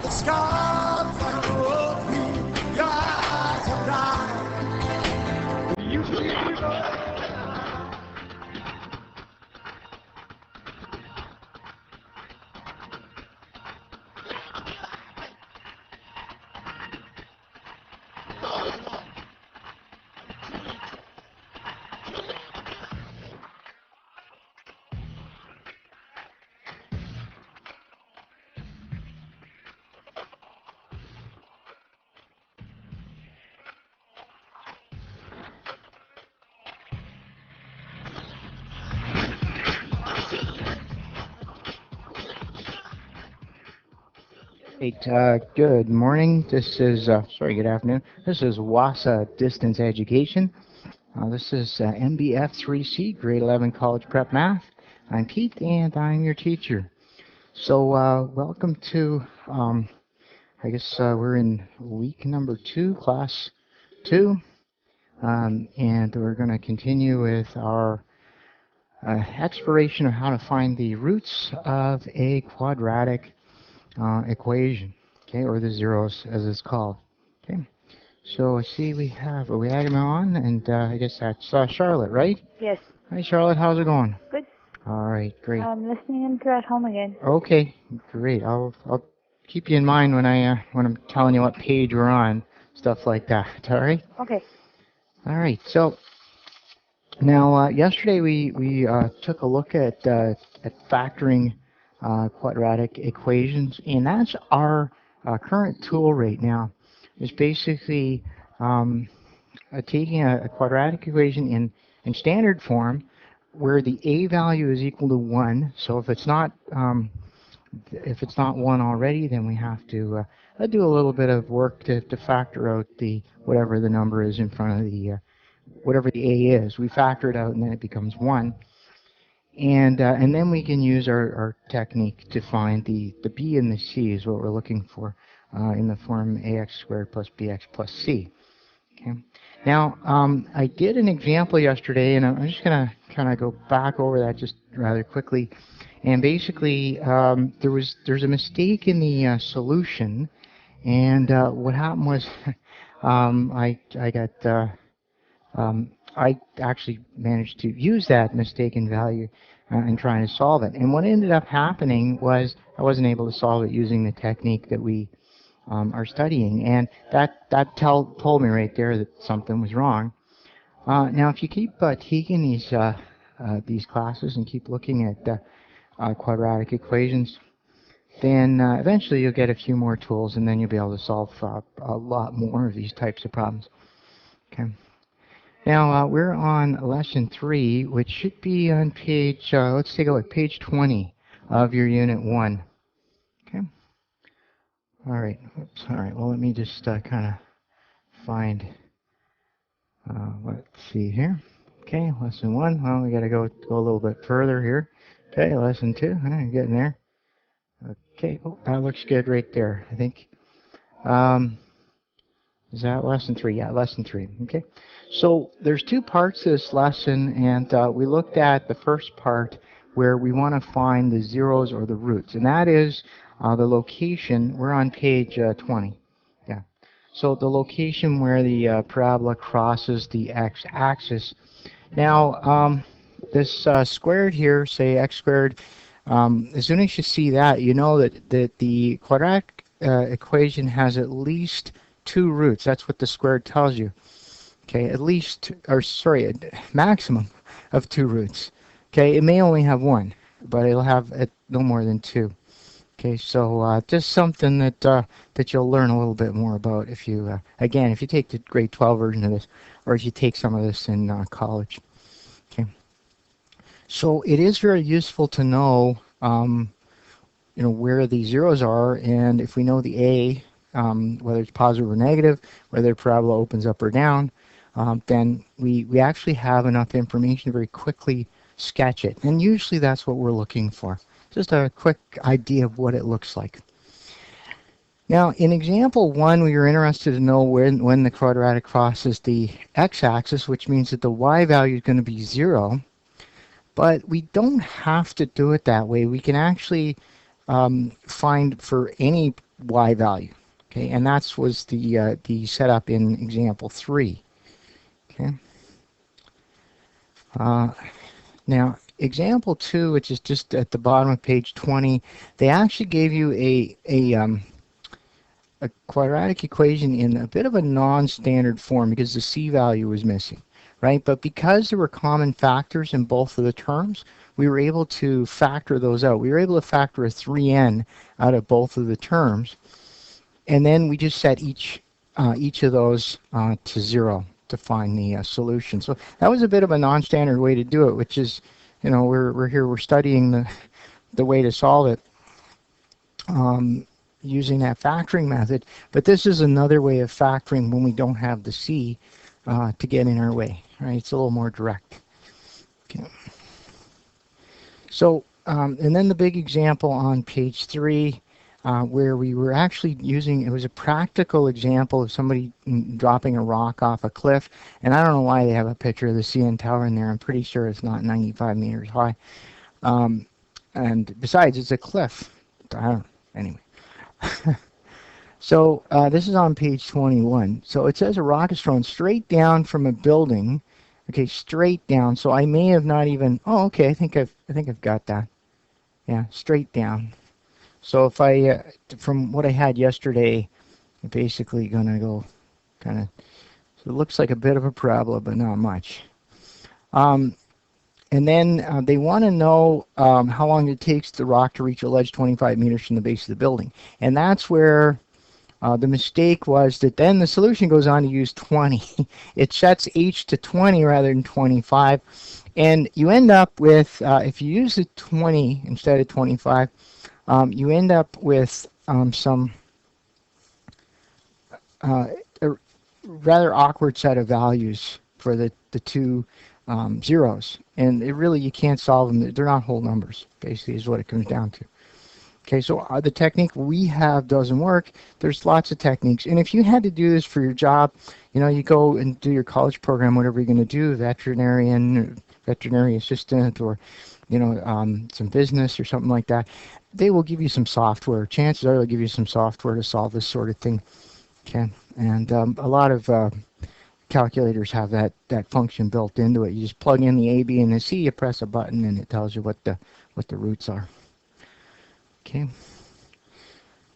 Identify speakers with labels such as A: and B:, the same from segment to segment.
A: the scars like a road, your eyes are blind. You believe it?
B: Good morning. This is, good afternoon. This is WASA Distance Education. This is MBF3C, grade 11 college prep math. I'm Pete and I'm your teacher. So welcome to, we're in week number 2, class 2. And we're going to continue with our exploration of how to find the roots of a quadratic equation, okay, or the zeros as it's called. Okay, so I see we had him on, and I guess that's Charlotte, right?
C: Yes.
B: Hi, Charlotte. How's it going?
C: Good.
B: All right, great.
C: I'm listening in to at home again.
B: Okay, great. I'll keep you in mind when I'm telling you what page we're on, stuff like that. All right.
C: Okay.
B: All right. So now yesterday we took a look at factoring quadratic equations, and that's our current tool right now. Is basically taking a quadratic equation in standard form, where the a value is equal to 1. So if it's not 1 already, then we have to do a little bit of work to factor out the whatever the number is in front of the whatever the a is. We factor it out, and then it becomes 1. And then we can use our technique to find the b and the c is what we're looking for in the form ax squared plus bx plus c. Okay. Now, I did an example yesterday, and I'm just going to kind of go back over that just rather quickly. And basically, there's a mistake in the solution, and what happened was I actually managed to use that mistaken value in trying to solve it. And what ended up happening was I wasn't able to solve it using the technique that we are studying. And that told me right there that something was wrong. Now, if you keep taking these classes and keep looking at quadratic equations, then eventually you'll get a few more tools, and then you'll be able to solve a lot more of these types of problems. Okay. Now, we're on lesson 3, which should be on page, let's take a look, page 20 of your unit 1. Okay. All right. Oops. All right. Well, let me just kind of find, let's see here. Okay, lesson 1. Well, we got to go a little bit further here. Okay, lesson 2. I'm getting there. Okay. Oh, that looks good right there, I think. Is that lesson 3? Yeah, lesson 3. Okay. So there's 2 parts to this lesson, and we looked at the first part where we want to find the zeros or the roots, and that is the location. We're on page 20. Yeah. So the location where the parabola crosses the x-axis. Now, this squared here, say x squared, as soon as you see that, you know that the quadratic equation has at least 2 roots. That's what the squared tells you. Okay, at least, or sorry, a maximum of 2 roots. Okay, it may only have 1, but it'll have no more than 2. Okay, so just something that you'll learn a little bit more about if you, again, if you take the grade 12 version of this, or if you take some of this in college. Okay, so it is very useful to know, where the zeros are, and if we know the a, whether it's positive or negative, whether the parabola opens up or down, then we actually have enough information to very quickly sketch it. And usually that's what we're looking for. Just a quick idea of what it looks like. Now, in example 1, we were interested to know when the quadratic crosses the x-axis, which means that the y value is going to be 0. But we don't have to do it that way. We can actually find for any y value. Okay, and that was the setup in example 3. Okay. Now, example 2, which is just at the bottom of page 20, they actually gave you a quadratic equation in a bit of a non-standard form because the c value was missing, right? But because there were common factors in both of the terms, we were able to factor those out. We were able to factor a 3n out of both of the terms, and then we just set each of those to 0 to find the solution. So that was a bit of a non-standard way to do it, which is, we're studying the way to solve it using that factoring method. But this is another way of factoring when we don't have the c to get in our way, right? It's a little more direct. Okay. So, and then the big example on page 3, where we were actually using, it was a practical example of somebody dropping a rock off a cliff. And I don't know why they have a picture of the CN Tower in there. I'm pretty sure it's not 95 meters high. And besides, it's a cliff. Anyway. So this is on page 21. So it says a rock is thrown straight down from a building. Okay, straight down. So I may have not even. Oh, okay. I think I've got that. Yeah, straight down. So if I, from what I had yesterday, I'm basically gonna go kind of. So it looks like a bit of a parabola, but not much. And then they want to know how long it takes the rock to reach a ledge 25 meters from the base of the building. And that's where the mistake was that then the solution goes on to use 20. It sets h to 20 rather than 25. And you end up with, if you use the 20 instead of 25, you end up with some a rather awkward set of values for the two zeros, and you can't solve them. They're not whole numbers, basically, is what it comes down to. Okay, so the technique we have doesn't work. There's lots of techniques, and if you had to do this for your job, you go and do your college program, whatever you're going to do, veterinary assistant, or some business or something like that, they will give you some software. Chances are they'll give you some software to solve this sort of thing. Okay, and a lot of calculators have that function built into it. You just plug in the A, B, and the C, you press a button, and it tells you what the roots are. Okay.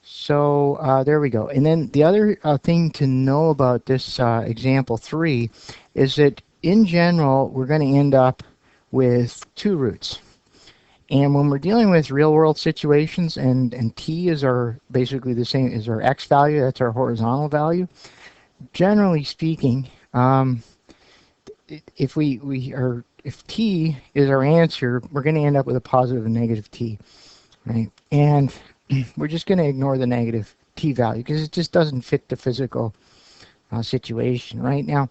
B: So there we go. And then the other thing to know about this example 3 is that in general we're going to end up with 2 roots. And when we're dealing with real-world situations, and t is basically the same as our x value, that's our horizontal value. Generally speaking, if if t is our answer, we're going to end up with a positive and negative t, right? And we're just going to ignore the negative t value because it just doesn't fit the physical situation. Right now,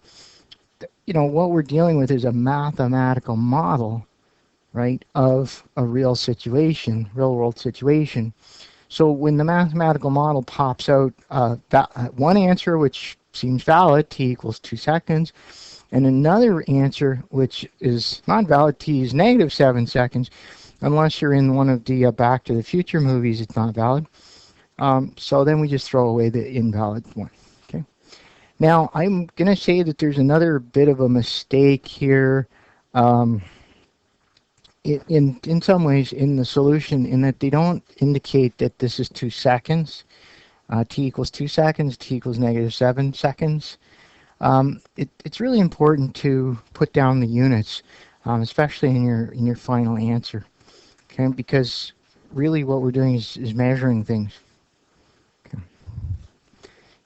B: what we're dealing with is a mathematical model, right, of a real world situation. So when the mathematical model pops out one answer which seems valid, t equals 2 seconds, and another answer which is not valid, t is negative 7 seconds, unless you're in one of the Back to the Future movies, it's not valid. So then we just throw away the invalid one. Okay. Now I'm going to say that there's another bit of a mistake here. In some ways in the solution, in that they don't indicate that this is 2 seconds. T equals 2 seconds, t equals negative 7 seconds. It's really important to put down the units, especially in your final answer, okay? Because really what we're doing is measuring things. Okay.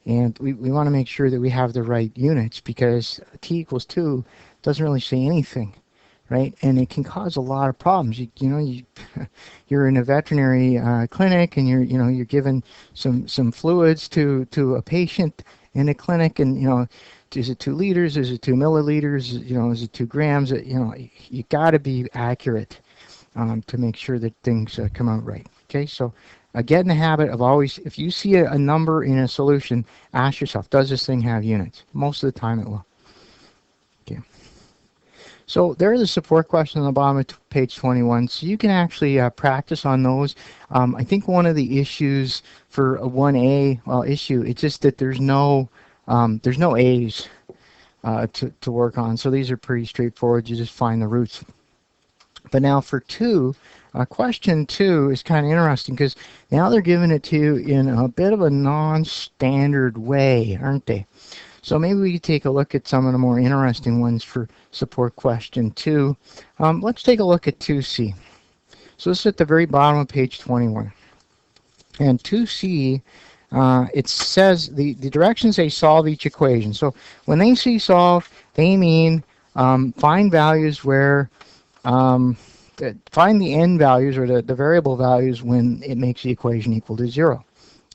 B: And we want to make sure that we have the right units, because t equals 2 doesn't really say anything. Right, and it can cause a lot of problems. You're in a veterinary clinic, and you're given some fluids to a patient in a clinic, and is it 2 liters? Is it 2 milliliters? Is it 2 grams? You got to be accurate to make sure that things come out right. Okay, so get in the habit of always, if you see a number in a solution, ask yourself, does this thing have units? Most of the time, it will. Okay. So there are the support questions on the bottom of page 21. So you can actually practice on those. I think one of the issues for a 1A, well, issue, it's just that there's no A's to work on. So these are pretty straightforward. You just find the roots. But now for 2, question 2 is kind of interesting because now they're giving it to you in a bit of a non-standard way, aren't they? So maybe we could take a look at some of the more interesting ones for support question 2. Let's take a look at 2C. So this is at the very bottom of page 21. And 2C, it says the directions say solve each equation. So when they say solve, they mean find values where find the n values or the variable values when it makes the equation equal to 0.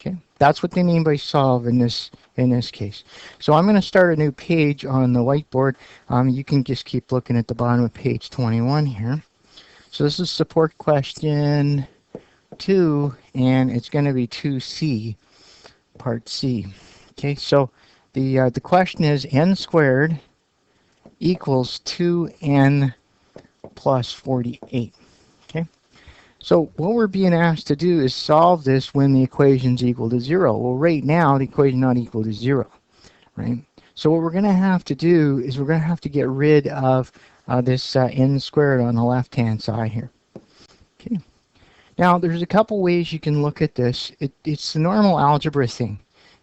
B: Okay, that's what they mean by solve in this case. So I'm going to start a new page on the whiteboard. You can just keep looking at the bottom of page 21 here. So this is support question 2, and it's going to be 2C, part C. Okay, so the question is n squared equals 2n plus 48. Okay, so what we're being asked to do is solve this when the equation's equal to 0. Well, right now the equation's not equal to 0, right? So what we're going to have to do is we're going to have to get rid of this n squared on the left hand side here. Okay, now there's a couple ways you can look at this. It's the normal algebra thing.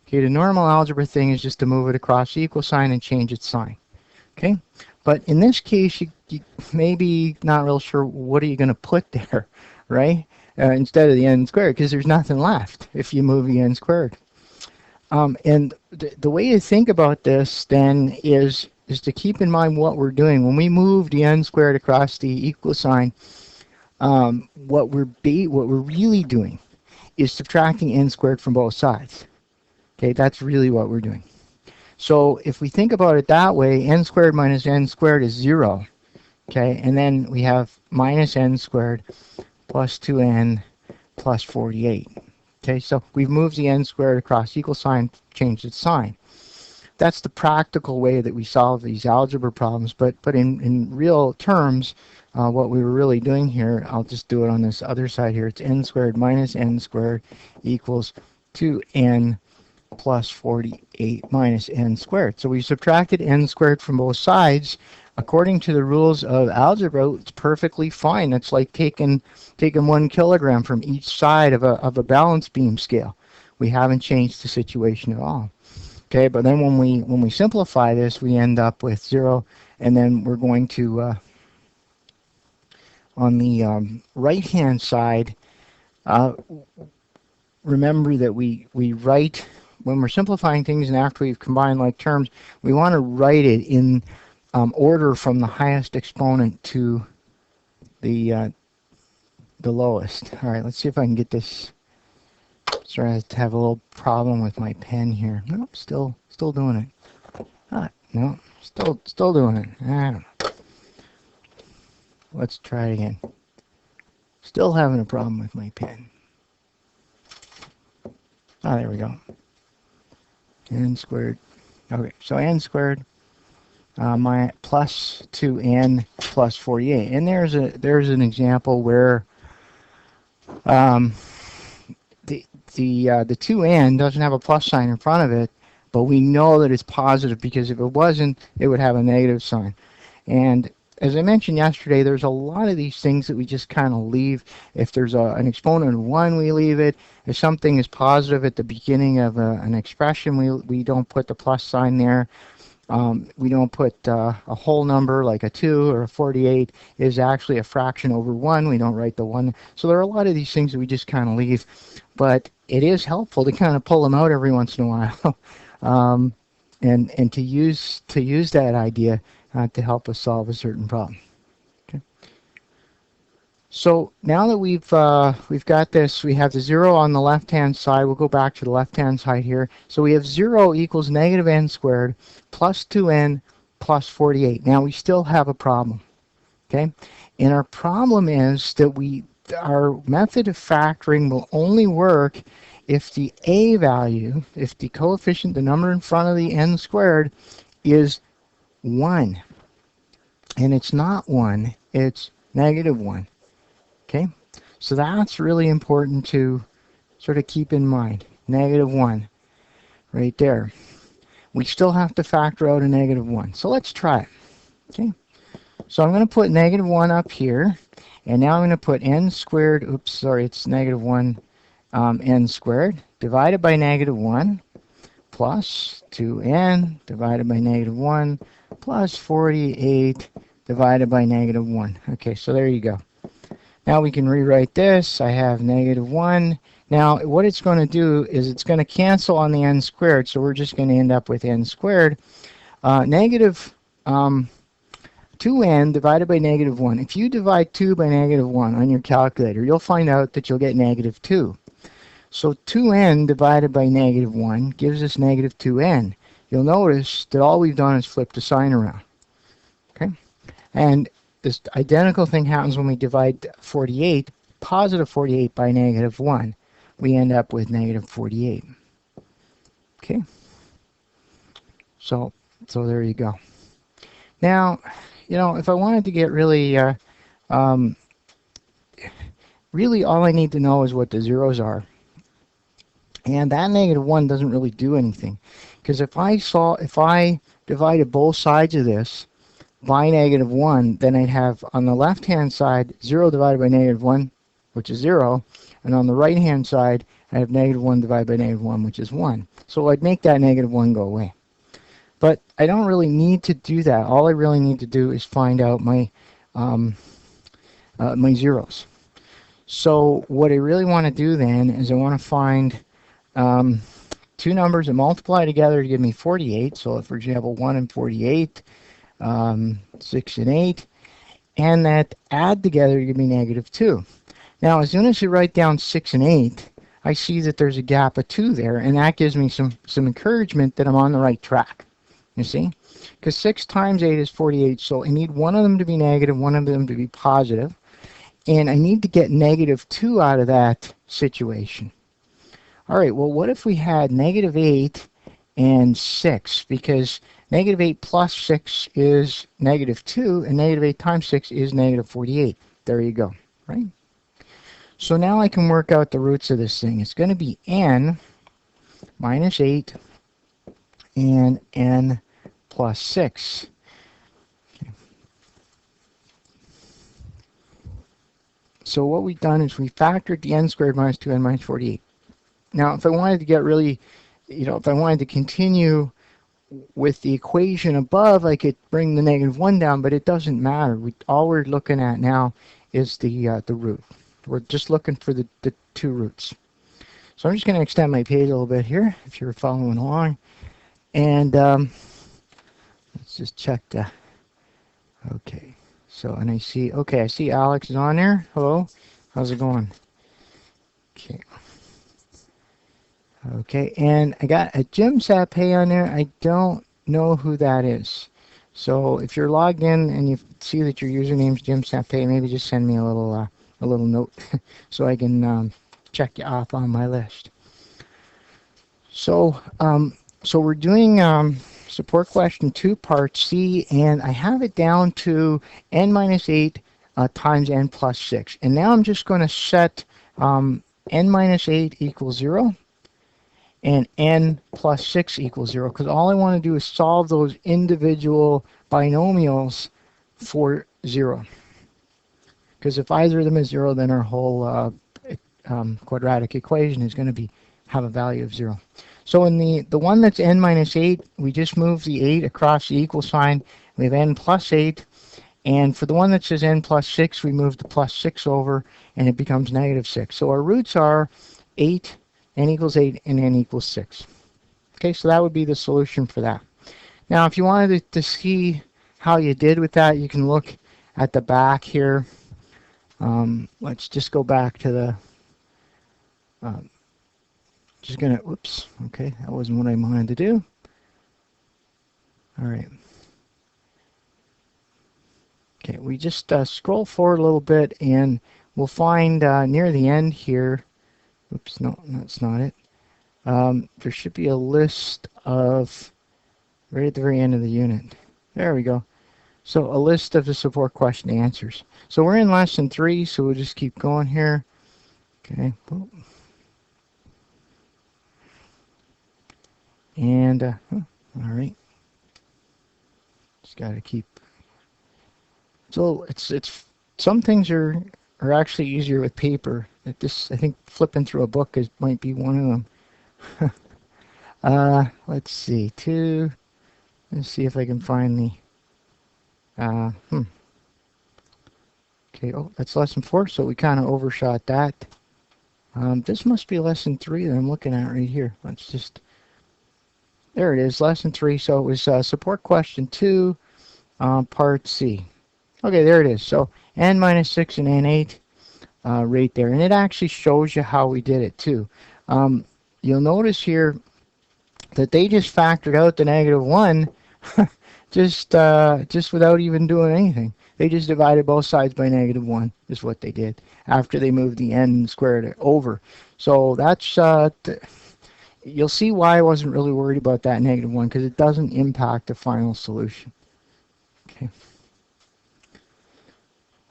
B: Okay, the normal algebra thing is just to move it across the equal sign and change its sign. Okay, but in this case, you maybe not real sure what are you going to put there, right? Instead of the n squared, because there's nothing left if you move the n squared. And the way to think about this then is to keep in mind what we're doing. When we move the n squared across the equal sign, what we're really doing is subtracting n squared from both sides. Okay, that's really what we're doing. So if we think about it that way, n squared minus n squared is 0. Okay, and then we have minus n squared plus 2n plus 48. Okay, so we've moved the n squared across equal sign, changed its sign. That's the practical way that we solve these algebra problems, but in real terms, what we were really doing here, I'll just do it on this other side here, it's n squared minus n squared equals 2n plus 48 minus n squared. So we subtracted n squared from both sides. According to the rules of algebra, it's perfectly fine. It's like taking 1 kilogram from each side of a balance beam scale. We haven't changed the situation at all. Okay, but then when we simplify this, we end up with 0, and then we're going to on the right-hand side, remember that we write when we're simplifying things, and after we've combined like terms, we want to write it in order from the highest exponent to the lowest. All right, let's see if I can get this. Sorry, I have a little problem with my pen here. Nope, still doing it. No, still doing it. I don't know. Let's try it again. Still having a problem with my pen. Ah, there we go. N squared. Okay, so n squared my plus 2n plus 48. And there's an example where the 2n doesn't have a plus sign in front of it, but we know that it's positive because if it wasn't, it would have a negative sign. And as I mentioned yesterday, there's a lot of these things that we just kind of leave. If there's an exponent of 1, we leave it. If something is positive at the beginning of an expression, we don't put the plus sign there. We don't put a whole number like a 2 or a 48 is actually a fraction over 1. We don't write the 1. So there are a lot of these things that we just kind of leave. But it is helpful to kind of pull them out every once in a while and to use that idea to help us solve a certain problem. Okay. So now that we've got this, we have the 0 on the left-hand side. We'll go back to the left-hand side here. So we have 0 equals negative n squared plus 2n plus 48. Now we still have a problem. Okay, and our problem is that our method of factoring will only work if the a value, if the coefficient, the number in front of the n squared, is 1. and it's not 1, it's -1. Okay, so that's really important to sort of keep in mind. -1 right there. We still have to factor out a -1. So let's try it. Okay, so I'm going to put -1 up here, and now I'm going to put n squared, oops, sorry, it's -1 n squared divided by -1 plus 2n divided by -1 plus 48 divided by -1. Okay, so there you go. Now we can rewrite this. I have -1. Now what it's going to do is it's going to cancel on the n squared, so we're just going to end up with n squared. Negative 2n divided by -1. If you divide 2 by -1 on your calculator, you'll find out that you'll get -2. So 2n divided by -1 gives us -2n. You'll notice that all we've done is flip the sign around. Okay, and this identical thing happens when we divide 48, positive 48 by -1. We end up with -48. Okay, so there you go. Now, you know, if I wanted to get really, really all I need to know is what the zeros are. And that -1 doesn't really do anything, because if I divided both sides of this by -1, then I'd have on the left hand side 0 divided by -1, which is 0, and on the right hand side I have -1 divided by -1, which is 1. So I'd make that -1 go away. But I don't really need to do that. All I really need to do is find out my my zeros. So what I really want to do then is I want to find two numbers that multiply together to give me 48. So for example, 1 and 48, 6 and 8, and that add together to give me -2. Now as soon as you write down 6 and 8, I see that there's a gap of 2 there, and that gives me some encouragement that I'm on the right track. You see? Because 6 times 8 is 48, so I need one of them to be negative, one of them to be positive, and I need to get -2 out of that situation. All right, well, what if we had -8 and 6? Because -8 plus 6 is -2, and -8 times 6 is -48. There you go, right? So now I can work out the roots of this thing. It's going to be n minus 8 and n plus 6. Okay. So what we've done is we factored the n squared minus 2n minus 48. Now, if I wanted to get really, you know, if I wanted to continue with the equation above, I could bring the -1 down, but it doesn't matter. All we're looking at now is the root. We're just looking for the two roots. So I'm just going to extend my page a little bit here, if you're following along. And let's just check the, okay. So, and I see Alex is on there. Hello, how's it going? Okay. Okay, and I got a Jim Sapay on there. I don't know who that is. So if you're logged in and you see that your username is Jim Sapay, maybe just send me a little note so I can check you off on my list. So so we're doing support question 2, part C, and I have it down to n minus 8 times n plus 6. And now I'm just going to set n minus 8 equals 0 and n plus 6 equals 0, because all I want to do is solve those individual binomials for 0. Because if either of them is 0, then our whole quadratic equation is going to have a value of 0. So in the one that's n minus 8, we just move the 8 across the equal sign. We have n plus 8. And for the one that says n plus 6, we move the plus 6 over, and it becomes -6. So our roots are 8, n equals 8, and n equals 6. Okay, so that would be the solution for that. Now, if you wanted to see how you did with that, you can look at the back here. Let's just go back to the, just gonna, whoops, okay, that wasn't what I wanted to do. All right. Okay, we just scroll forward a little bit, and we'll find near the end here, oops, no, that's not it. There should be a list of, right at the very end of the unit. There we go. So a list of the support question answers. So we're in lesson 3, so we'll just keep going here. Okay. And, all right. Just got to keep. So it's some things are actually easier with paper. I think flipping through a book might be one of them. Let's see. Let's see if I can find the. Okay, oh, that's lesson 4, so we kind of overshot that. This must be lesson 3 that I'm looking at right here. Let's just. There it is, lesson 3. So it was support question 2, part C. Okay, there it is. So n minus 6 and n 8 right there. And it actually shows you how we did it too. You'll notice here that they just factored out the -1 just without even doing anything. They just divided both sides by -1 is what they did after they moved the n squared over. So that's you'll see why I wasn't really worried about that -1, because it doesn't impact the final solution. Okay.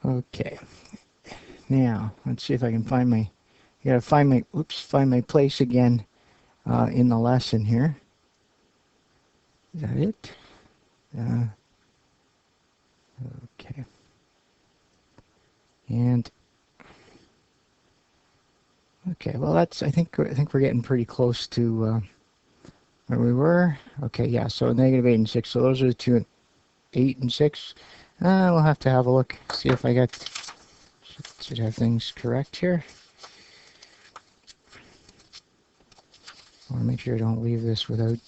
B: Okay. Now let's see if I can find my. I gotta find my place again in the lesson here. Is that it? Okay. And okay, well I think we're getting pretty close to where we were. Okay, yeah. So -8 and 6. So those are the two, 8 and 6. We'll have to have a look, see if I should have things correct here. I want to make sure I don't leave this without.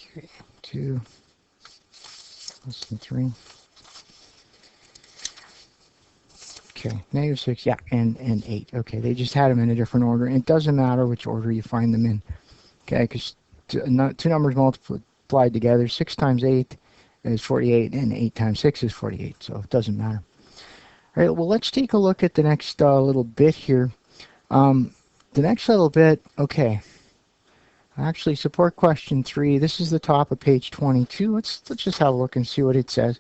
B: Okay, 2, lesson 3. Okay, -6, yeah, and 8. Okay, they just had them in a different order. And it doesn't matter which order you find them in. Okay, because two numbers multiplied together, 6 times 8 is 48, and 8 times 6 is 48, so it doesn't matter. All right, well, let's take a look at the next little bit here. The next little bit, okay, actually, support question 3. This is the top of page 22. Let's just have a look and see what it says.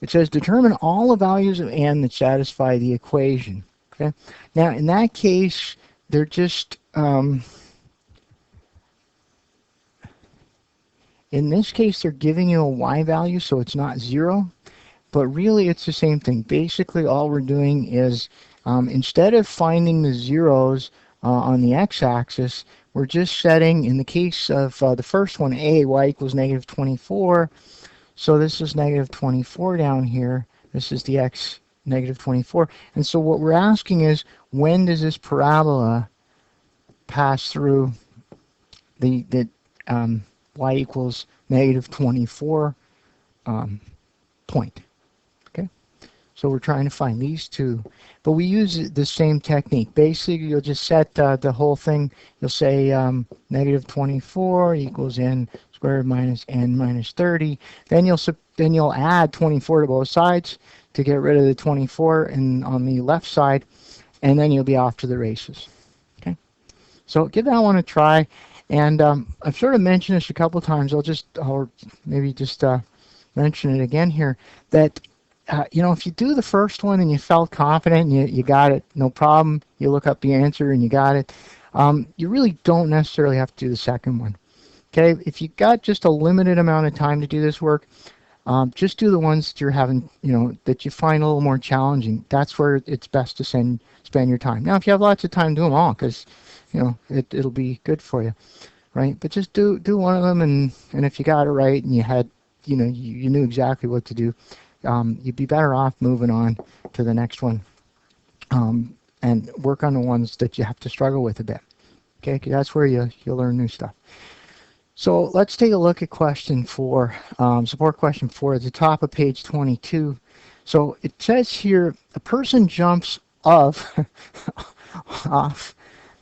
B: It says determine all the values of n that satisfy the equation. Okay, now in that case, they're just in this case, they're giving you a y value, so it's not 0. But really, it's the same thing. Basically, all we're doing is, instead of finding the zeros on the x-axis, we're just setting, in the case of the first one, a, y equals -24. So this is -24 down here. This is the x, -24. And so what we're asking is, when does this parabola pass through the y equals -24 point? Okay, so we're trying to find these two, but we use the same technique. Basically, you'll just set the whole thing. You'll say -24 equals n squared minus n minus 30. Then you'll add 24 to both sides to get rid of the 24 and on the left side, and then you'll be off to the races. Okay, so give that one a try. And I've sort of mentioned this a couple times. I'll maybe just mention it again here, that if you do the first one and you felt confident and you got it, no problem, you look up the answer and you got it, you really don't necessarily have to do the second one. Okay, if you got just a limited amount of time to do this work, just do the ones that you're having, that you find a little more challenging. That's where it's best to spend your time. Now, if you have lots of time, do them all, because it'll be good for you, right? But just do one of them, and if you got it right and you had, you knew exactly what to do, you'd be better off moving on to the next one, and work on the ones that you have to struggle with a bit. Okay, 'cause that's where you'll learn new stuff. So let's take a look at question 4, support question 4 at the top of page 22. So it says here, a person jumps off.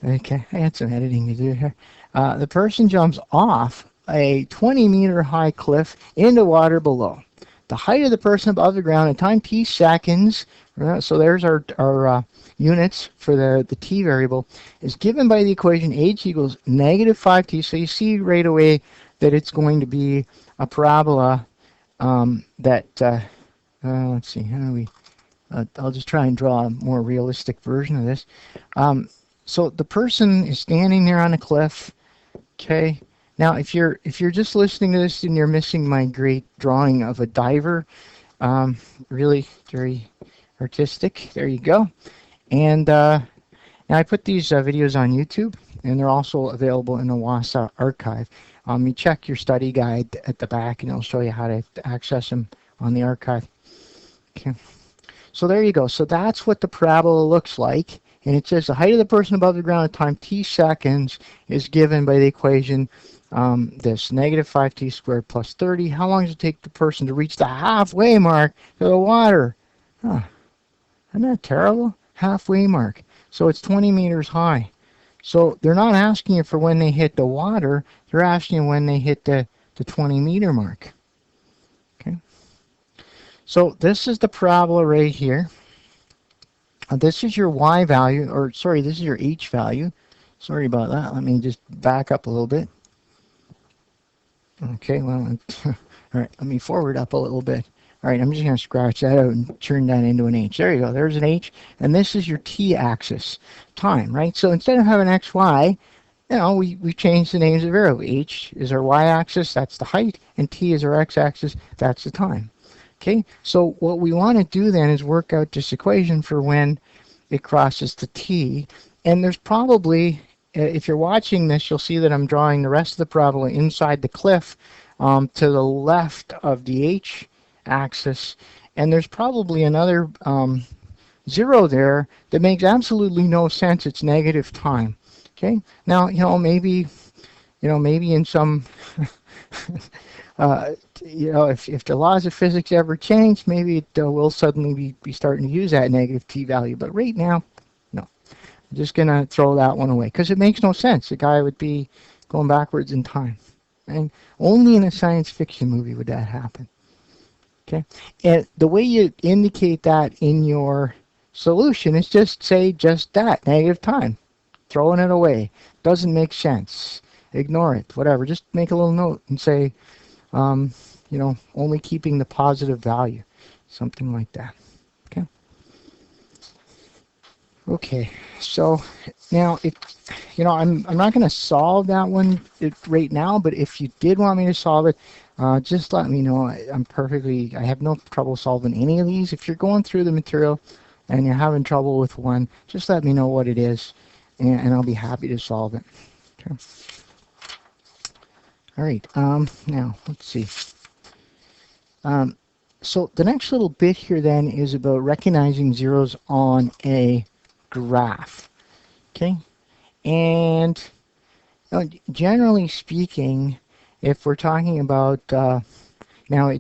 B: Okay, I had some editing to do here. The person jumps off a 20-meter high cliff into water below. the height of the person above the ground at time t seconds, so there's our units for the t variable, is given by the equation h equals negative 5t. So you see right away that it's going to be a parabola that, let's see, how do we, I'll just try and draw a more realistic version of this. So the person is standing there on a cliff, okay? Now, if you're just listening to this and you're missing my great drawing of a diver, really very artistic. There you go. And now I put these videos on YouTube, and they're also available in the WASA archive. You check your study guide at the back, and it'll show you how to access them on the archive. Okay. So there you go. So that's what the parabola looks like. And it says the height of the person above the ground at time t seconds is given by the equation this negative 5t squared plus 30. How long does it take the person to reach the halfway mark to the water? Huh. Isn't that terrible? Halfway mark. So it's 20 meters high. So they're not asking you for when they hit the water. They're asking you when they hit the 20 meter mark. Okay. So this is the parabola right here. This is your y value, or sorry, this is your h value. Sorry about that. Let me just back up a little bit. Okay, well, all right, let me forward up a little bit. All right, I'm just going to scratch that out and turn that into an h. There you go. There's an h, and this is your t-axis, time, right? So instead of having x, y, you know, we changed the names of the variable. H is our y-axis, that's the height, and t is our x-axis, that's the time. Okay, so what we want to do then is work out this equation for when it crosses the t. And there's probably, if you're watching this, you'll see that I'm drawing the rest of the parabola inside the cliff to the left of the h-axis. And there's probably another 0 there that makes absolutely no sense. It's negative time. Okay, now, maybe in some if the laws of physics ever change, maybe it will suddenly be starting to use that negative t value. But right now, no. I'm just going to throw that one away because it makes no sense. The guy would be going backwards in time. And only in a science fiction movie would that happen. Okay? And the way you indicate that in your solution is just say just that, negative time. Throwing it away. Doesn't make sense. Ignore it. Whatever. Just make a little note and say, only keeping the positive value, something like that. Okay. Okay. So now, I'm not going to solve that one right now, but if you did want me to solve it, just let me know. I have no trouble solving any of these. If you're going through the material and you're having trouble with one, just let me know what it is, and I'll be happy to solve it. Okay. All right, now, let's see. So the next little bit here then is about recognizing zeros on a graph. Okay? And generally speaking, if we're talking about,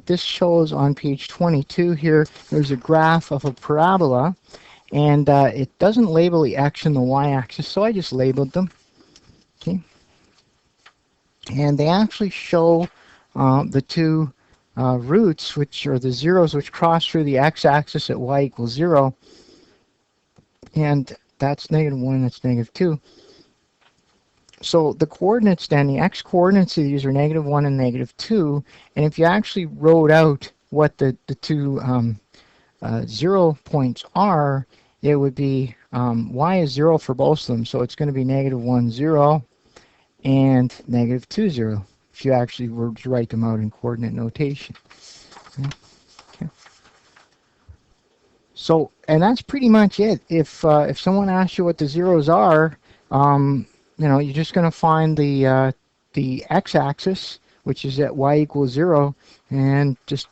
B: this shows on page 22 here, there's a graph of a parabola, and it doesn't label the x and the y-axis, so I just labeled them. Okay? And they actually show the two roots, which are the zeros which cross through the x-axis at y equals 0. And that's negative 1, that's negative 2. So the coordinates then, the x-coordinates of these are negative 1 and negative 2. And if you actually wrote out what the two 0 points are, it would be y is 0 for both of them. So it's going to be negative 1, 0. And negative 2, 0, if you actually were to write them out in coordinate notation. Okay. So, and that's pretty much it. If someone asks you what the zeros are, you're just going to find the x-axis, which is at y equals 0, and just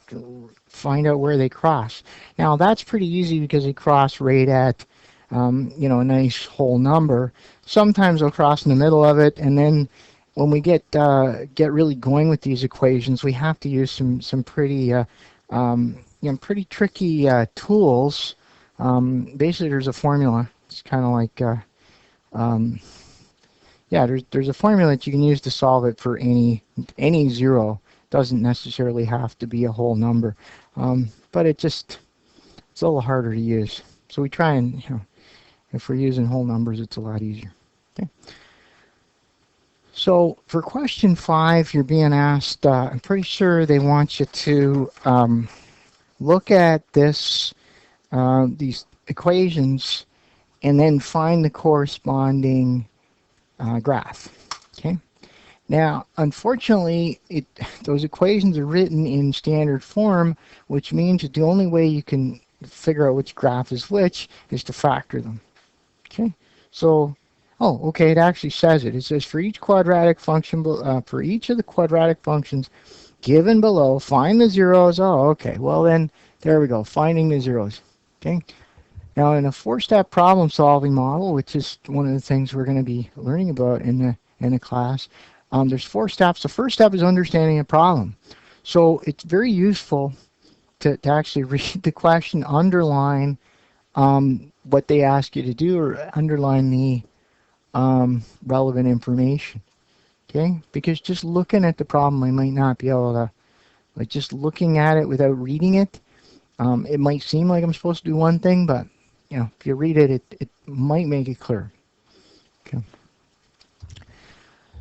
B: find out where they cross. Now, that's pretty easy because they cross right at a nice whole number. Sometimes they'll cross in the middle of it, and then when we get really going with these equations, we have to use some pretty pretty tricky tools. Basically, there's a formula. It's kind of like there's a formula that you can use to solve it for any zero doesn't necessarily have to be a whole number, but it's a little harder to use. So we try and, if we're using whole numbers, it's a lot easier. Okay. So for question 5, you're being asked, I'm pretty sure they want you to look at these equations and then find the corresponding graph. Okay. Now, unfortunately, those equations are written in standard form, which means that the only way you can figure out which graph is which is to factor them. Okay. So, okay, it actually says it. It says for each quadratic function, for each of the quadratic functions given below, find the zeros. Oh, okay. Well, then, there we go. Finding the zeros. Okay. Now, in a 4-step problem-solving model, which is one of the things we're going to be learning about in the class, there's 4 steps. The first step is understanding a problem. So it's very useful to actually read the question, underline what they ask you to do, or underline the relevant information. Okay? Because just looking at the problem, I might not be able to, like just looking at it without reading it, it might seem like I'm supposed to do one thing, but if you read it, it might make it clear. Okay.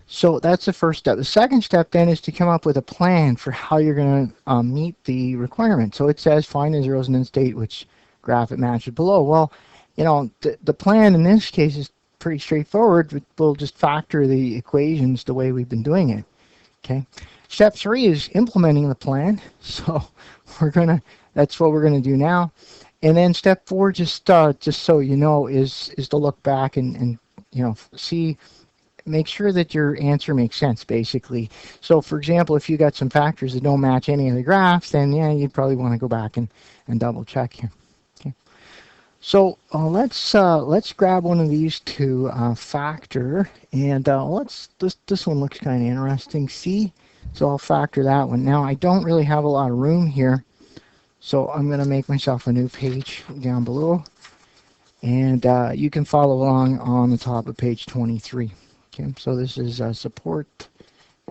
B: So that's the first step. The second step then is to come up with a plan for how you're going to meet the requirement. So it says find the zeros and then state which graph it matches below. Well, the plan in this case is pretty straightforward. We'll just factor the equations the way we've been doing it. Okay. Step 3 is implementing the plan. So that's what we're gonna do now. And then step 4, just so you know, is to look back and see, make sure that your answer makes sense, basically. So for example, if you got some factors that don't match any of the graphs, then you'd probably want to go back and double check here. Okay. So let's grab one of these to factor, and this one looks kind of interesting. C. So I'll factor that one. Now I don't really have a lot of room here, so I'm going to make myself a new page down below, and you can follow along on the top of page 23. Okay, so this is support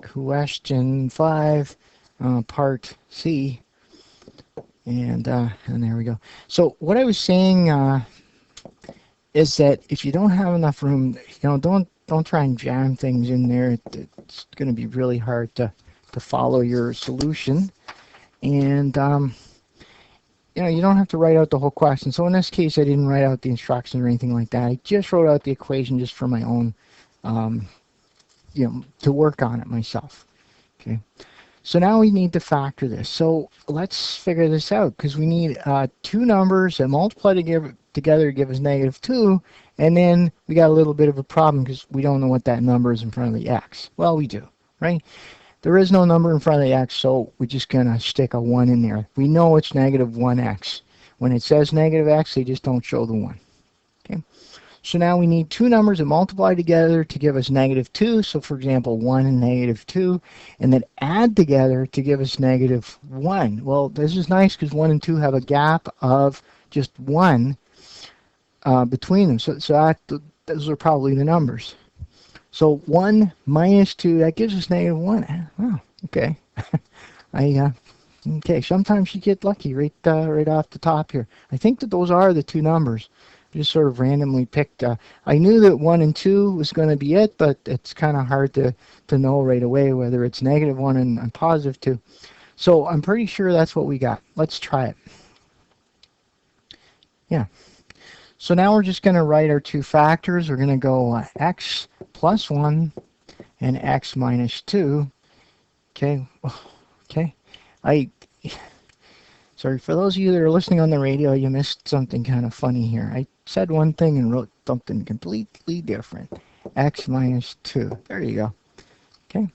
B: question 5, part C, and there we go. So what I was saying is that if you don't have enough room, don't try and jam things in there. It's going to be really hard to follow your solution, and you don't have to write out the whole question. So in this case, I didn't write out the instructions or anything like that. I just wrote out the equation just for my own, to work on it myself. Okay. So now we need to factor this. So let's figure this out, because we need 2 numbers that multiply together to give us -2, and then we got a little bit of a problem because we don't know what that number is in front of the x. Well, we do, right? There is no number in front of the x, so we're just going to stick a 1 in there. We know it's -1x. When it says -x, they just don't show the 1. Okay. So now we need 2 numbers that multiply together to give us -2. So for example, 1 and -2, and then add together to give us -1. Well, this is nice because 1 and 2 have a gap of just 1 between them. So those are probably the numbers. So 1 minus 2, that gives us -1. Oh, okay. Okay, sometimes you get lucky right off the top here. I think that those are the 2 numbers. Just sort of randomly picked. I knew that 1 and 2 was going to be it, but it's kind of hard to know right away whether it's -1 and +2. So I'm pretty sure that's what we got. Let's try it. Yeah. So now we're just going to write our 2 factors. We're going to go x plus 1 and x minus 2. Okay. Okay. Sorry, for those of you that are listening on the radio, you missed something kind of funny here. I said one thing and wrote something completely different. X minus 2. There you go. Okay.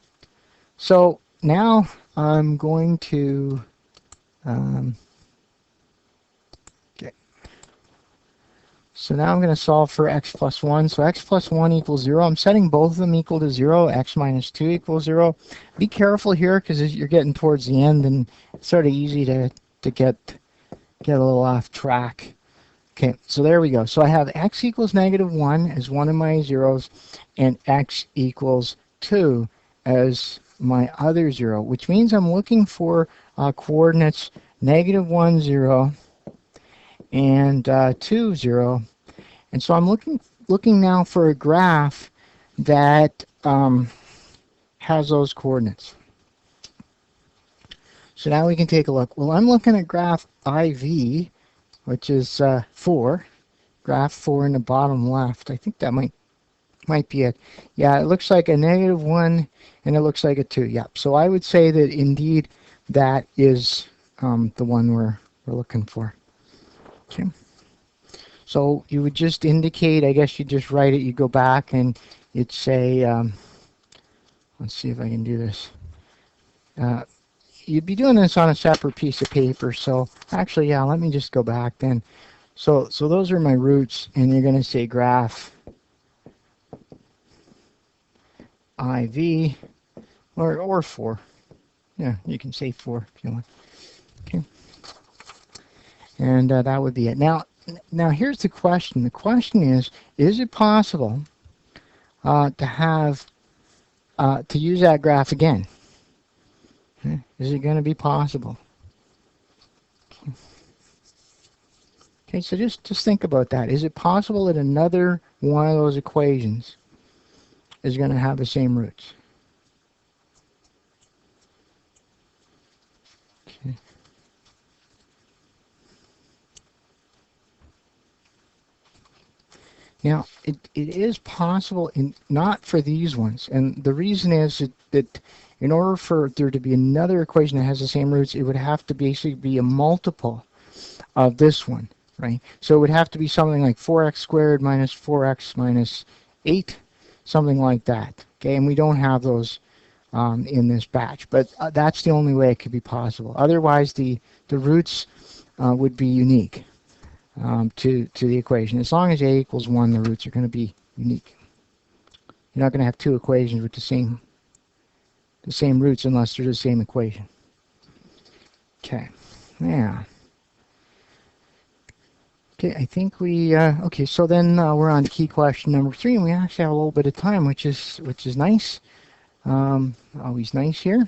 B: So now I'm going to So now I'm going to solve for x plus 1. So x plus 1 equals 0. I'm setting both of them equal to 0. X minus 2 equals 0. Be careful here because you're getting towards the end and it's sort of easy to get a little off track. Okay, so there we go. So I have x equals -1 as one of my zeros and x equals 2 as my other 0, which means I'm looking for coordinates -1, 0, and 2, 0. And so I'm looking now for a graph that has those coordinates. So now we can take a look. Well, I'm looking at graph IV, which is 4, graph 4 in the bottom left. I think that might be it. Yeah, it looks like a -1 and it looks like a 2. Yep. So I would say that indeed that is the one we're looking for. Okay. So you would just indicate, I guess you just write it, you go back and you'd say, let's see if I can do this. You'd be doing this on a separate piece of paper. So actually, yeah, let me just go back then. So those are my roots, and you're going to say graph IV or 4. Yeah, you can say 4 if you want. Okay. And that would be it. Now here's the question. The question is it possible to have to use that graph again? Is it going to be possible? Okay, so just think about that. Is it possible that another one of those equations is going to have the same roots? Okay. Now, it is possible, not for these ones. And the reason is that in order for there to be another equation that has the same roots, it would have to basically be a multiple of this one, right? So it would have to be something like 4x squared minus 4x minus 8, something like that. Okay, and we don't have those in this batch, but that's the only way it could be possible. Otherwise, the roots would be unique to the equation. As long as a equals 1, the roots are going to be unique. You're not going to have two equations with the same roots unless they're the same equation. Okay, yeah. Okay, I think we, okay, so then we're on to key question number 3, and we actually have a little bit of time, which is nice. Always nice here.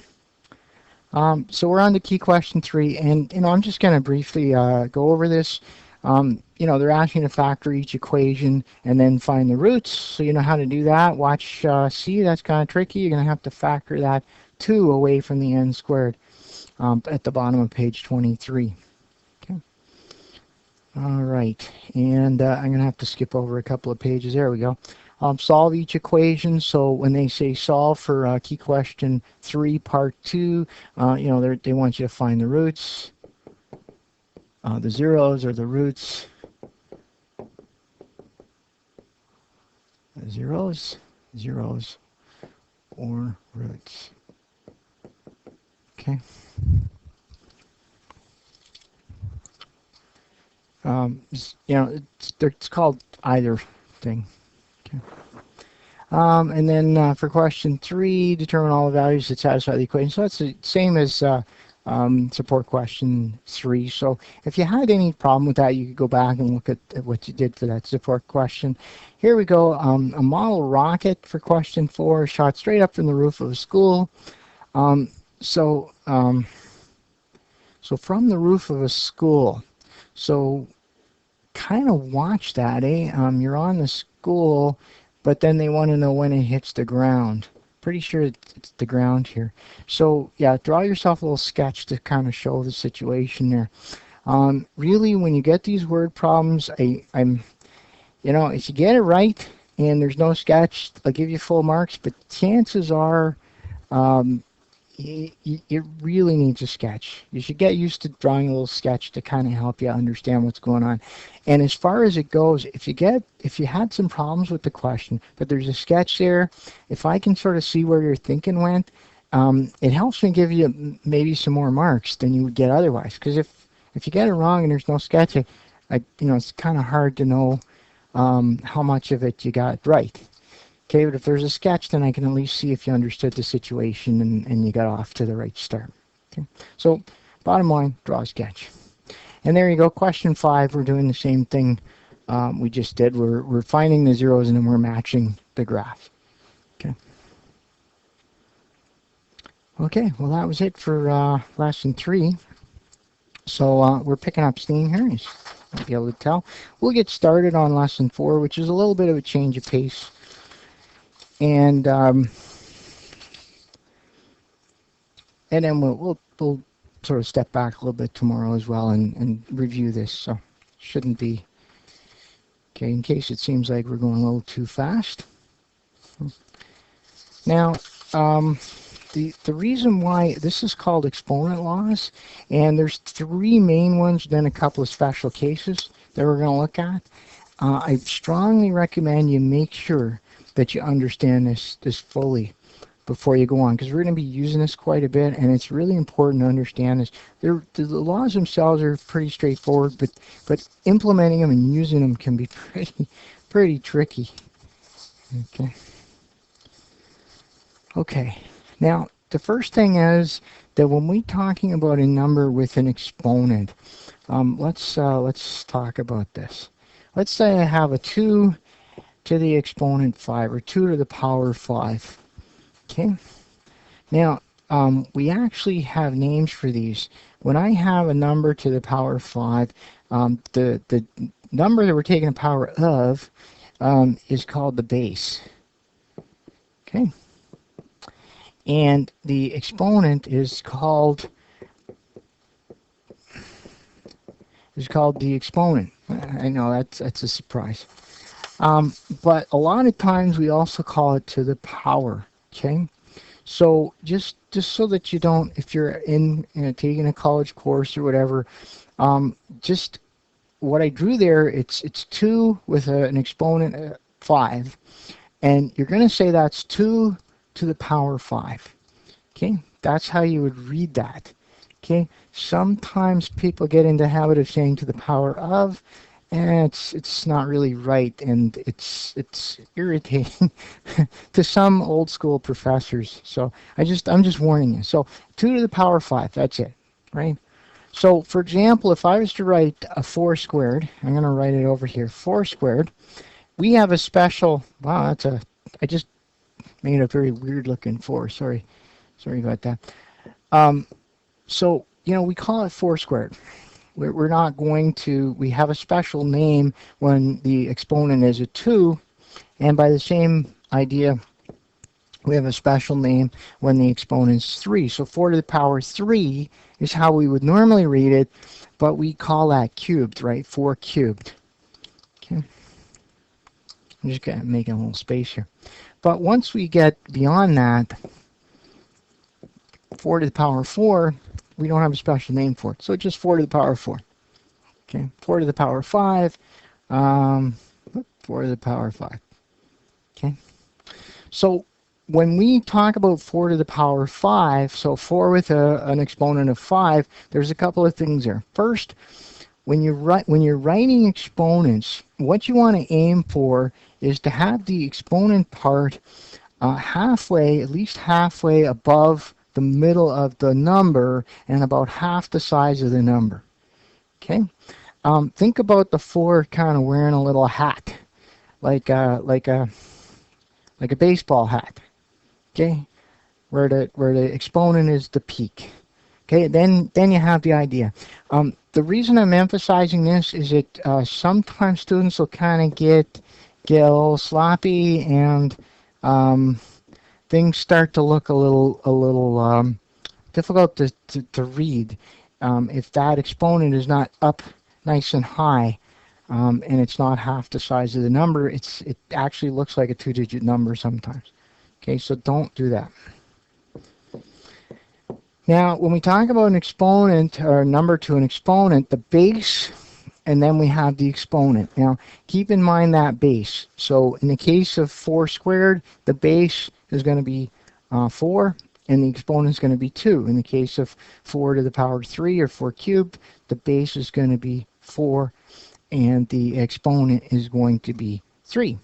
B: So we're on to key question 3, and I'm just going to briefly go over this. They're asking to factor each equation and then find the roots, so you know how to do that. Watch C, that's kind of tricky. You're going to have to factor that 2 away from the n squared at the bottom of page 23. All right, and I'm going to have to skip over a couple of pages. There we go. Solve each equation. So when they say solve for key question 3, part 2, they want you to find the roots. The zeros are the roots. Zeros or roots. Okay. It's called either thing. Okay. And then for question 3, determine all the values that satisfy the equation. So that's the same as support question 3. So if you had any problem with that, you could go back and look at what you did for that support question. Here we go. A model rocket for question 4 shot straight up from the roof of a school. So from the roof of a school. So kind of watch that, eh? You're on the school, but then they want to know when it hits the ground. Pretty sure it's the ground here. So yeah, draw yourself a little sketch to kind of show the situation there. Really, when you get these word problems, if you get it right and there's no sketch, I'll give you full marks, but chances are it really needs a sketch. You should get used to drawing a little sketch to kind of help you understand what's going on. And as far as it goes, if you had some problems with the question, but there's a sketch there, if I can sort of see where your thinking went, it helps me give you maybe some more marks than you would get otherwise. Because if you get it wrong and there's no sketch, it's kind of hard to know how much of it you got right. Okay, but if there's a sketch, then I can at least see if you understood the situation and you got off to the right start. Okay, so bottom line, draw a sketch. And there you go, question 5, we're doing the same thing we just did. We're finding the zeros and then we're matching the graph. Okay. Okay, well that was it for lesson 3. So we're picking up steam here, as you'll be able to tell. We'll get started on lesson 4, which is a little bit of a change of pace. And then we'll sort of step back a little bit tomorrow as well and review this. So shouldn't be, okay, in case it seems like we're going a little too fast. Now, the reason why this is called exponent laws, and there's 3 main ones, then a couple of special cases that we're going to look at. I strongly recommend you make sure that you understand this fully before you go on, because we're going to be using this quite a bit, and it's really important to understand this. The laws themselves are pretty straightforward, but implementing them and using them can be pretty tricky. Okay. Now, the first thing is that when we're talking about a number with an exponent, let's talk about this. Let's say I have a 2 to the exponent 5, or 2 to the power 5. Okay. Now, we actually have names for these. When I have a number to the power 5, the number that we're taking the power of is called the base. Okay. And the exponent is called the exponent. I know that's a surprise. But a lot of times we also call it to the power. Okay. So just so that you don't, if you're taking a college course or whatever, just what I drew there, it's 2 with an exponent 5, and you're going to say that's 2 to the power 5. Okay, that's how you would read that. Okay, sometimes people get into the habit of saying to the power of, and it's not really right, and it's irritating to some old school professors. So I'm just warning you. So 2 to the power 5, that's it, right? So for example, if I was to write a 4 squared, I'm going to write it over here, 4 squared. We have a special, wow, I just made a very weird looking 4. Sorry about that. So we call it 4 squared. We're not going to, we have a special name when the exponent is a 2, and by the same idea, we have a special name when the exponent is 3. So 4 to the power 3 is how we would normally read it, but we call that cubed, right? 4 cubed. Okay. I'm just going to make a little space here. But once we get beyond that, 4 to the power 4, we don't have a special name for it. So it's just 4 to the power 4. Okay, 4 to the power 5, 4 to the power 5. Okay, so when we talk about 4 to the power 5, so 4 with an exponent of 5, there's a couple of things there. First, when you're writing exponents, what you want to aim for is to have the exponent part halfway, at least halfway above the middle of the number and about half the size of the number. Okay, think about the 4 kind of wearing a little hat, like a baseball hat. Okay, where the exponent is the peak. Okay, then you have the idea. The reason I'm emphasizing this is that sometimes students will kind of get a little sloppy, and things start to look a little difficult to read if that exponent is not up nice and high, and it's not half the size of the number. It actually looks like a 2-digit number sometimes. Okay, so don't do that. Now, when we talk about an exponent or a number to an exponent, the base, and then we have the exponent. Now, keep in mind that base. So in the case of 4 squared, the base is going to be 4, and the exponent is going to be 2. In the case of 4 to the power 3 or 4 cubed, the base is going to be 4, and the exponent is going to be 3.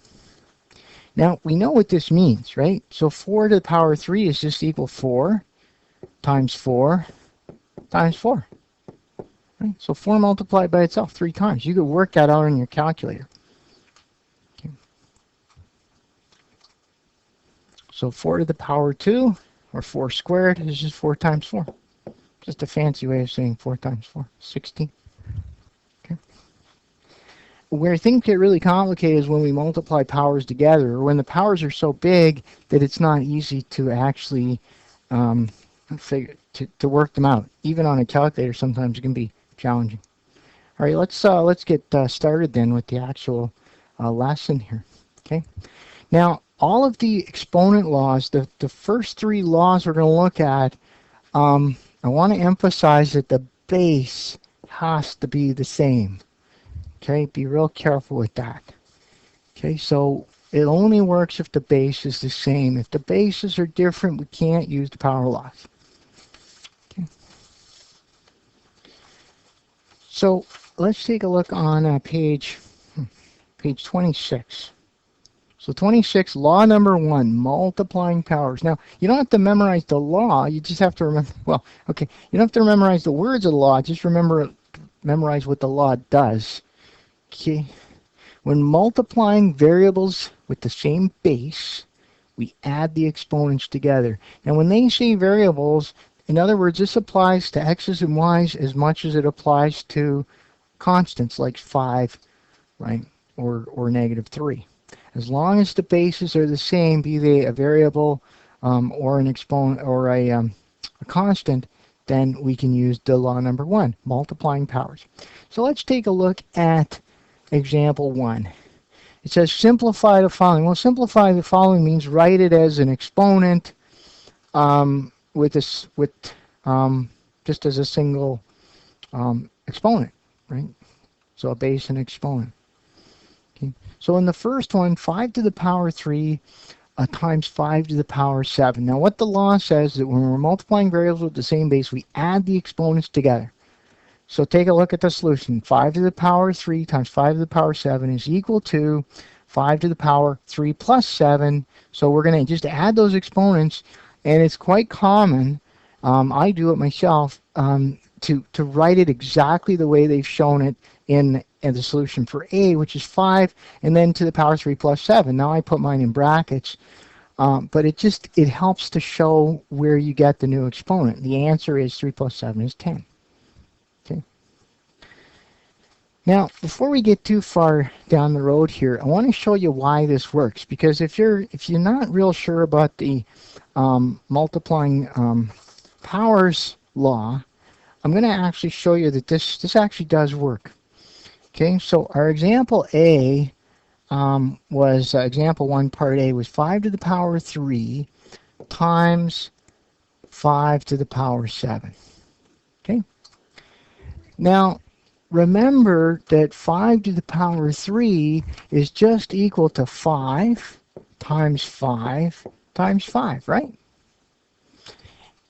B: Now, we know what this means, right? So 4 to the power 3 is just equal 4 times 4 times 4. Right? So 4 multiplied by itself 3 times. You could work that out on your calculator. Okay. So 4 to the power 2 or 4 squared is just 4 times 4. Just a fancy way of saying 4 times 4, 16. Okay. Where things get really complicated is when we multiply powers together, or when the powers are so big that it's not easy to actually to work them out. Even on a calculator, sometimes it can be challenging. All right, let's get started then with the actual lesson here. Okay. Now, all of the exponent laws, the first 3 laws we're going to look at, I want to emphasize that the base has to be the same. Okay, be real careful with that. Okay, so it only works if the base is the same. If the bases are different, we can't use the power laws. Okay. So let's take a look on page 26. So 26, law number 1, multiplying powers. Now, you don't have to memorize the law. You just have to remember, well, okay, you don't have to memorize the words of the law. Just memorize what the law does. Okay. When multiplying variables with the same base, we add the exponents together. Now, when they say variables, in other words, this applies to x's and y's as much as it applies to constants like 5, right, or negative 3. As long as the bases are the same, be they a variable or an exponent or a constant, then we can use the law number 1, multiplying powers. So let's take a look at example 1. It says simplify the following. Well, simplify the following means write it as an exponent just as a single exponent, right? So a base and exponent. Okay. So in the first one, 5 to the power 3 times 5 to the power 7. Now what the law says is that when we're multiplying variables with the same base, we add the exponents together. So take a look at the solution. 5 to the power 3 times 5 to the power 7 is equal to 5 to the power 3 plus 7. So we're going to just add those exponents, and it's quite common, I do it myself, to write it exactly the way they've shown it in the solution for A, which is 5, and then to the power 3 plus 7. Now I put mine in brackets, but it helps to show where you get the new exponent. The answer is 3 plus 7 is 10. Okay. Now, before we get too far down the road here, I want to show you why this works, because if you're not real sure about the multiplying powers law, I'm going to actually show you that this actually does work. Okay, so our example A was example 1, part A was 5 to the power 3 times 5 to the power 7. Okay. Now, remember that 5 to the power 3 is just equal to 5 times 5 times 5, right?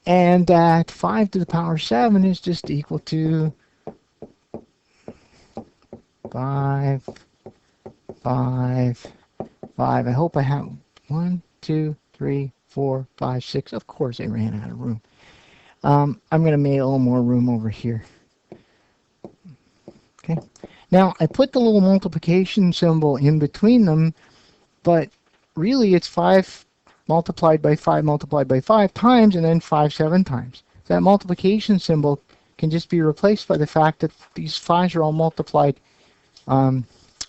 B: And that 5 to the power 7 is just equal to 5, 5, 5. I hope I have 1, 2, 3, 4, 5, 6. Of course, I ran out of room. I'm going to make a little more room over here. Okay. Now, I put the little multiplication symbol in between them, but really it's 5 multiplied by 5 multiplied by 5 times, and then 5 7 times. So that multiplication symbol can just be replaced by the fact that these 5s are all multiplied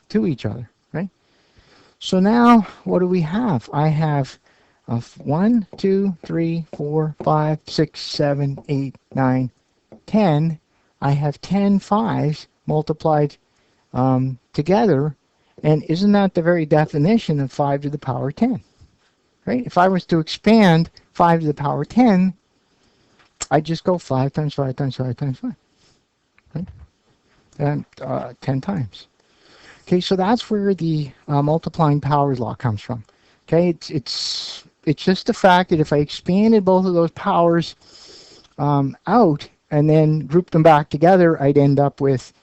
B: to each other, right? So now, what do we have? I have 1, 2, 3, 4, 5, 6, 7, 8, 9, 10. I have 10 5s multiplied together, and isn't that the very definition of 5 to the power 10? Right? If I was to expand 5 to the power 10, I'd just go 5 times 5 times 5 times 5. Right? And 10 times. Okay, so that's where the multiplying powers law comes from. Okay, it's just the fact that if I expanded both of those powers out and then grouped them back together, I'd end up with,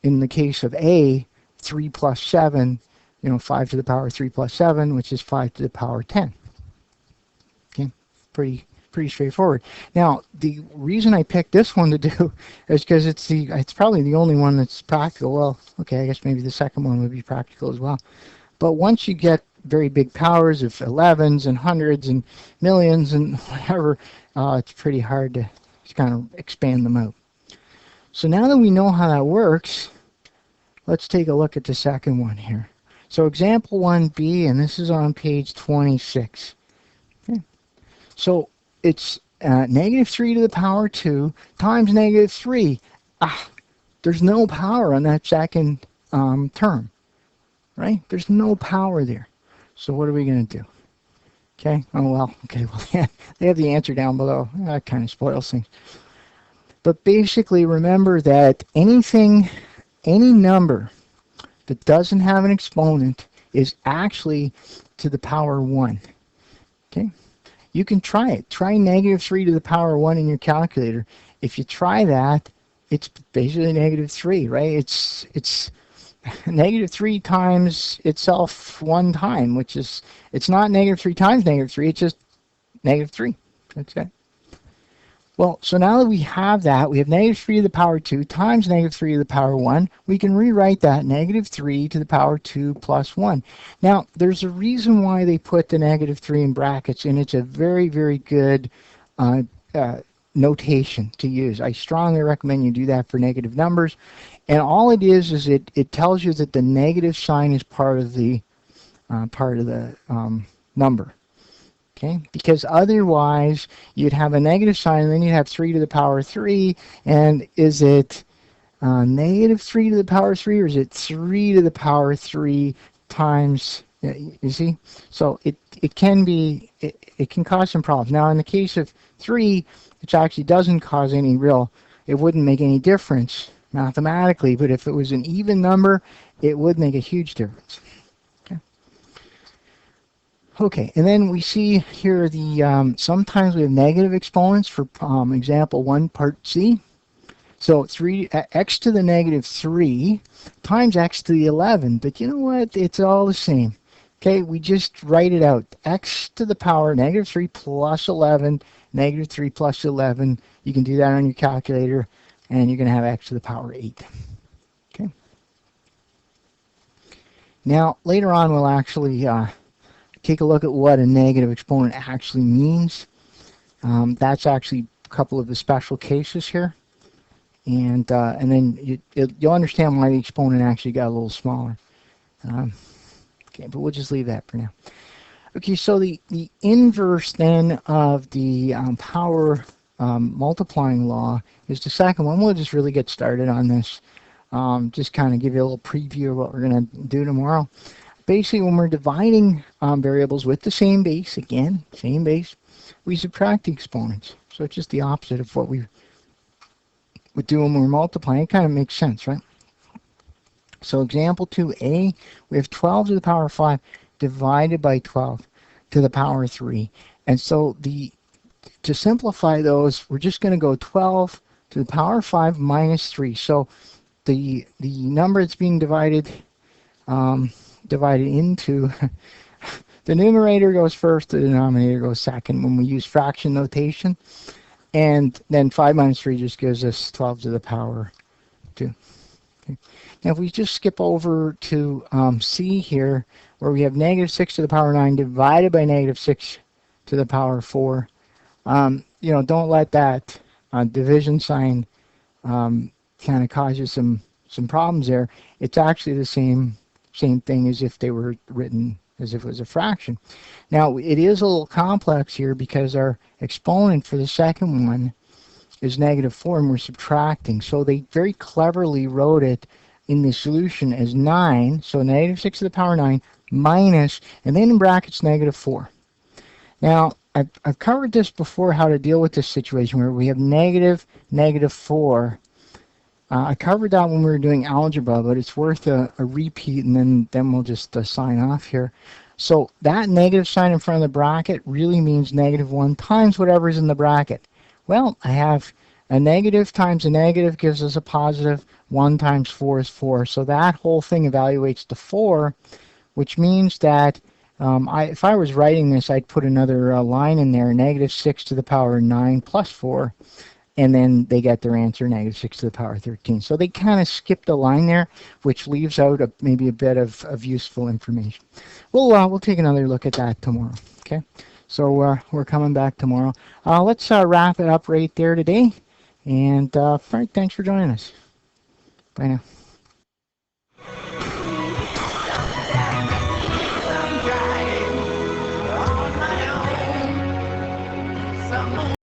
B: in the case of A, 3 plus 7, 5 to the power 3 plus 7, which is 5 to the power 10. Okay, pretty straightforward. Now, the reason I picked this one to do is because it's probably the only one that's practical. Well, okay, I guess maybe the second one would be practical as well. But once you get very big powers of 11s and hundreds and millions and whatever, it's pretty hard to kind of expand them out. So now that we know how that works, let's take a look at the second one here. So example 1b, and this is on page 26. Okay. So it's negative 3 to the power 2 times negative 3. There's no power on that second term, right? There's no power there. So what are we going to do? Okay, oh well, okay, well, yeah, they have the answer down below. That kind of spoils things. But basically, remember that any number that doesn't have an exponent is actually to the power 1. Okay, you can try it. Try negative 3 to the power 1 in your calculator. If you try that, it's basically negative 3, right? It's negative 3 times itself one time, which is, it's not negative 3 times negative 3, it's just negative 3. That's it. Well, so now that we have that, we have negative 3 to the power 2 times negative 3 to the power 1. We can rewrite that negative 3 to the power 2 plus 1. Now, there's a reason why they put the negative 3 in brackets, and it's a very, very good notation to use. I strongly recommend you do that for negative numbers. And all it is it tells you that the negative sign is part of the number. Okay, because otherwise you'd have a negative sign and then you'd have 3 to the power 3, and is it negative 3 to the power 3, or is it 3 to the power 3 times, you see? So it can be, it can cause some problems. Now in the case of 3, which actually doesn't cause any real, it wouldn't make any difference mathematically, but if it was an even number, it would make a huge difference. Okay, and then we see here the sometimes we have negative exponents for example 1 part C. So x to the negative 3 times x to the 11. But you know what? It's all the same. Okay, we just write it out. X to the power negative 3 plus 11, negative 3 plus 11. You can do that on your calculator, and you're going to have x to the power 8. Okay. Now, later on, we'll actually take a look at what a negative exponent actually means. That's actually a couple of the special cases here, and then you'll understand why the exponent actually got a little smaller. Okay, but we'll just leave that for now. Okay, so the inverse then of the power multiplying law is the second one. We'll just really get started on this. Just kind of give you a little preview of what we're going to do tomorrow. Basically, when we're dividing variables with the same base, again, same base, we subtract the exponents. So it's just the opposite of what we would do when we're multiplying. It kind of makes sense, right? So example 2a, we have 12 to the power 5 divided by 12 to the power 3. And so to simplify those, we're just going to go 12 to the power 5 minus 3. So the number that's being divided into, the numerator goes first, the denominator goes second when we use fraction notation, and then 5 minus 3 just gives us 12 to the power 2. Okay. Now if we just skip over to C here, where we have negative 6 to the power 9 divided by negative 6 to the power 4, don't let that division sign kind of cause you some problems there. It's actually the same thing as if they were written as if it was a fraction. Now it is a little complex here because our exponent for the second one is negative 4 and we're subtracting. So they very cleverly wrote it in the solution as 9, so negative 6 to the power 9 minus, and then in brackets negative 4. Now I've covered this before, how to deal with this situation where we have negative 4. I covered that when we were doing algebra, but it's worth a repeat, and then we'll just sign off here. So that negative sign in front of the bracket really means negative 1 times whatever is in the bracket. Well, I have a negative times a negative gives us a positive. 1 times 4 is 4. So that whole thing evaluates to 4, which means that if I was writing this, I'd put another line in there, negative 6 to the power 9 plus 4. and then they get their answer negative 6 to the power 13. So they kind of skipped a line there, which leaves out maybe a bit of useful information. We'll take another look at that tomorrow. Okay, so we're coming back tomorrow. Let's wrap it up right there today. And Frank, thanks for joining us. Bye now.